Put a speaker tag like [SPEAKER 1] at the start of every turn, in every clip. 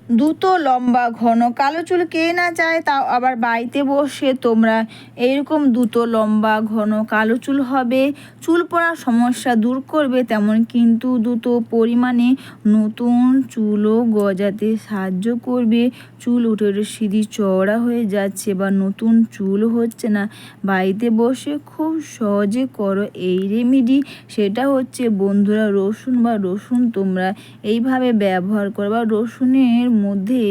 [SPEAKER 1] দ্রুত লম্বা ঘন কালো চুল কে না চায়, তাও আবার বাড়িতে বসে তোমরা এইরকম দ্রুত লম্বা ঘন কালো চুল হবে, চুল পড়ার সমস্যা দূর করবে, তেমন কিন্তু দ্রুত পরিমাণে নতুন চুলও গজাতে সাহায্য করবে। চুল উঠে উঠে সিঁড়ি চওড়া হয়ে যাচ্ছে বা নতুন চুল হচ্ছে না, বাড়িতে বসে খুব সহজে করো এই রেমেডি। সেটা হচ্ছে বন্ধুরা রসুন তোমরা এইভাবে ব্যবহার করো, বা রসুনের মধ্যে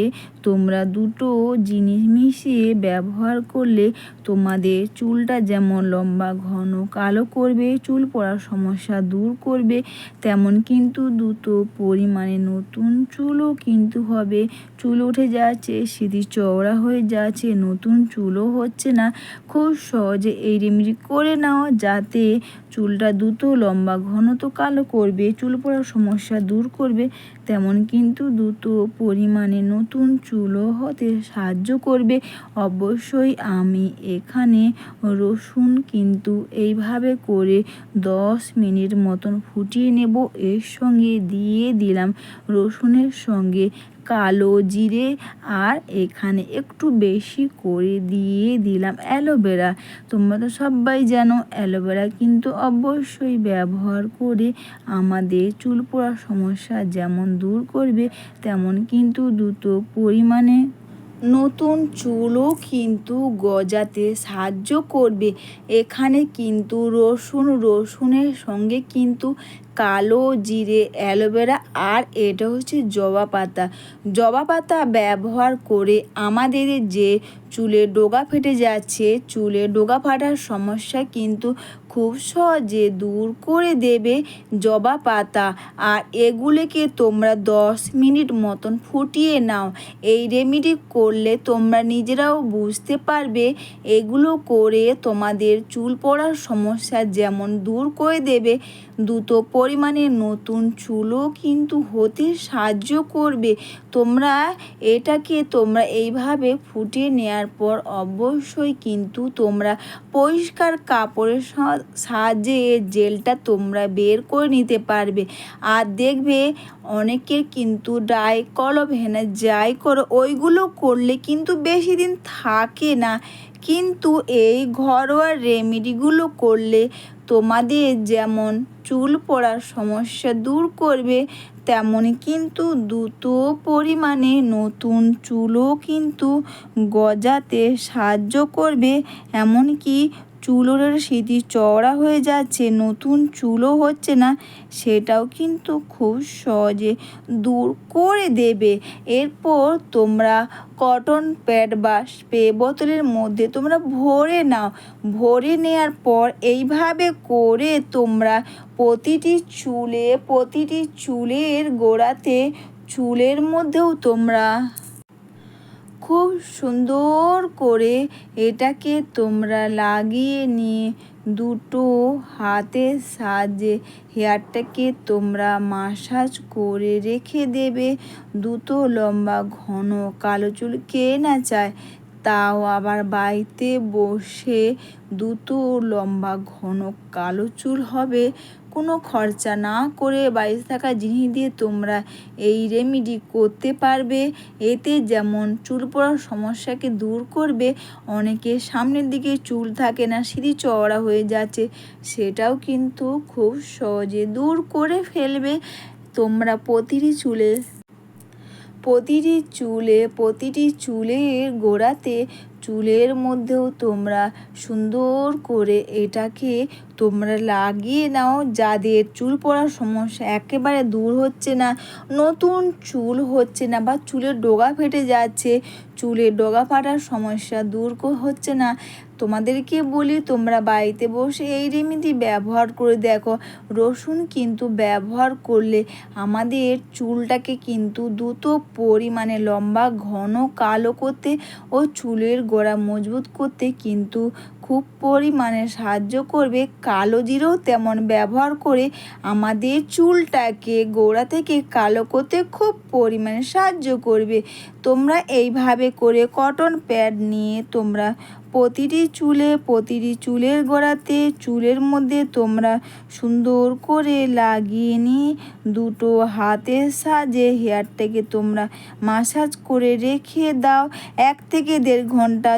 [SPEAKER 1] তোমরা দুটো জিনিস মিশিয়ে ব্যবহার করলে তোমাদের চুলটা যেমন লম্বা ঘন কালো করবে, চুল পড়ার সমস্যা দূর করবে, তেমন কিন্তু দ্রুত পরিমাণে নতুন চুলও কিন্তু হবে। চুল উঠে যাচ্ছে, সিঁড়ি চওড়া হয়ে যাচ্ছে, নতুন চুলও হচ্ছে না। খুব সহজে এই রেমেডি করে নাও, যাতে চুলটা দ্রুত লম্বা ঘন তো কালো করবে, চুল পড়ার সমস্যা দূর করবে, তেমন কিন্তু দ্রুত পরিমাণে নতুন চুলও হতে সাহায্য করবে। অবশ্যই আমি এখানে রসুন কিন্তু এইভাবে করে 10 মিনিট মতন ফুটিয়ে নেব। এর সঙ্গে দিয়ে দিলাম রসুনের সঙ্গে কালো জিরে, আর এখানে একটু বেশি করে দিয়ে দিলাম অ্যালোভেরা। তোমরা তো সবাই জানো অ্যালোভেরা কিন্তু অবশ্যই ব্যবহার করে আমাদের চুল পড়ার সমস্যা যেমন দূর করবে, তেমন কিন্তু দ্রুত পরিমাণে নতুন চুলও কিন্তু গজাতে সাহায্য করবে। এখানে কিন্তু রসুনের সঙ্গে কিন্তু কালো জিরে, অ্যালোভেরা, আর এটা হচ্ছে জবা পাতা ব্যবহার করে আমাদের যে চুলের ডগা ফেটে যাচ্ছে, চুলের ডগা ফাটার সমস্যা কিন্তু খুব সহজে দূর করে দেবে জবা পাতা। আর এগুলিকে তোমরা 10 মিনিট মতন ফুটিয়ে নাও। এই রেমেডি করলে তোমরা নিজেরাও বুঝতে পারবে, এগুলো করে তোমাদের চুল পড়ার সমস্যা যেমন দূর করে দেবে, দ্রুত পরিমাণে নতুন চুলও কিন্তু হতে সাহায্য করবে। তোমরা এইভাবে ফুটিয়ে নেওয়ার পর অবশ্যই কিন্তু তোমরা পরিষ্কার কাপড়ের সাহায্যে জেলটা তোমরা বের করে নিতে পারবে। আর দেখবে অনেকের কিন্তু ডাই কলভেনা যাই করো ওইগুলো করলে কিন্তু বেশি দিন থাকে না, কিন্তু এই ঘরোয়া রেমেডিগুলো করলে তোমাদের যেমন চুল পড়ার সমস্যা দূর করবে, তেমনই কিন্তু দ্রুত পরিমাণে নতুন চুলও কিন্তু গজাতে সাহায্য করবে। এমনকি চুলের সিঁথি চওড়া হয়ে যাচ্ছে, নতুন চুলও হচ্ছে না, সেটাও কিন্তু খুব সহজে দূর করে দেবে। এরপর তোমরা কটন প্যাড বা স্প্রে বোতলের মধ্যে তোমরা ভরে নাও। ভরে নেওয়ার পর এইভাবে করে তোমরা প্রতিটি চুলের গোড়াতে, চুলের মধ্যেও তোমরা খুব সুন্দর করে এটাকে তোমরা লাগিয়ে নিয়ে দুটো হাতের সাহায্যে হেয়ারটাকে তোমরা মাসাজ করে রেখে দেবে। দ্রুত লম্বা ঘন কালো চুল কে না চায়, তাও আবার বাড়িতে বসে দ্রুত লম্বা ঘন কালো চুল হবে, কোনো খরচা না করে বাড়িতে থাকা জিনিস দিয়ে তোমরা এই রেমেডি করতে পারবে। এতে যেমন চুল পড়ার সমস্যাকে দূর করবে, অনেকের সামনের দিকে চুল থাকে না, সিঁড়ি চওড়া হয়ে যাচ্ছে, সেটাও কিন্তু খুব সহজে দূর করে ফেলবে। তোমরা প্রতিটি চুলের গোড়াতে, চুলের মধ্যেও তোমরা সুন্দর করে এটাকে তোমরা লাগিয়ে নাও। যাদের চুল পড়ার সমস্যা একেবারে দূর হচ্ছে না, নতুন চুল হচ্ছে না, বা চুলের ডগা ফেটে যাচ্ছে, চুলের ডগা ফাটার সমস্যা দূর হচ্ছে না, তোমাদেরকে বলি তোমরা বাড়িতে বসে এই রেমেডি ব্যবহার করে দেখো। রসুন কিন্তু ব্যবহার করলে আমাদের চুলটাকে কিন্তু দ্রুত পরিমাণে লম্বা ঘন কালো করতে ও চুলের গোড়া মজবুত করতে কিন্তু খুব পরিমাণে সাহায্য করবে। কালো জিরেও তেমন ব্যবহার করে আমাদের চুলটাকে গোড়া থেকে কালো করতে খুব পরিমাণে সাহায্য করবে। তোমরা এইভাবে করে কটন প্যাড নিয়ে তোমরা প্রতিটি চুলের গোড়াতে চুলের মধ্যে তোমরা সুন্দর করে লাগিয়ে নিয়ে দুটো হাতের সাহায্যে হেয়ারটাকে তোমরা মাসাজ করে রেখে দাও 1 থেকে 1.5 ঘন্টা।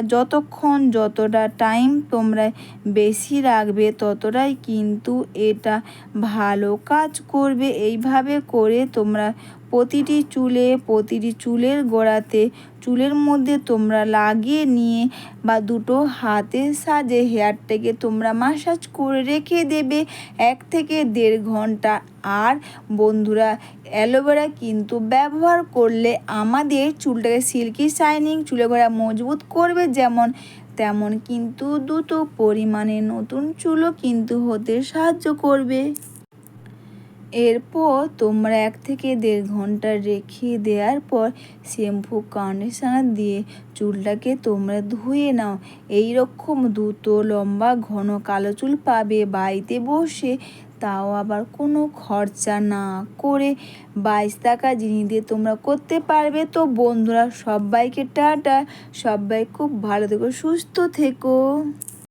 [SPEAKER 1] যতটা টাইম তোমরা বেশি রাখবে ততটাই কিন্তু এটা ভালো কাজ করবে। এইভাবে করে তোমরা প্রতিটি চুলের গোড়াতে চুলের মধ্যে তোমরা লাগিয়ে নিয়ে বা দুটো হাতের সাহায্যে হেয়ারটাকে তোমরা মাসাজ করে রেখে দেবে 1 থেকে 1.5 ঘন্টা। আর বন্ধুরা, অ্যালোভেরা কিন্তু ব্যবহার করলে আমাদের চুলটাকে সিল্কি শাইনিং চুলের গোড়া মজবুত করবে তেমন কিন্তু দ্রুত পরিমাণে নতুন চুলও কিন্তু হতে সাহায্য করবে। এরপর তোমরা 1 থেকে 1.5 ঘন্টা রেখে দেওয়ার পর শ্যাম্পু কন্ডিশনার দিয়ে চুলটাকে তোমরা ধুয়ে নাও। এই রকম দ্রুত লম্বা ঘন কালো চুল পাবে বাড়িতে বসে, তাও আবার কোনো খরচা না করে 22 টাকা জিনিস দিয়ে তোমরা করতে পারবে। তো বন্ধুরা, সবাইকে টাটা, সবাই খুব ভালো থেকো, সুস্থ থেকো।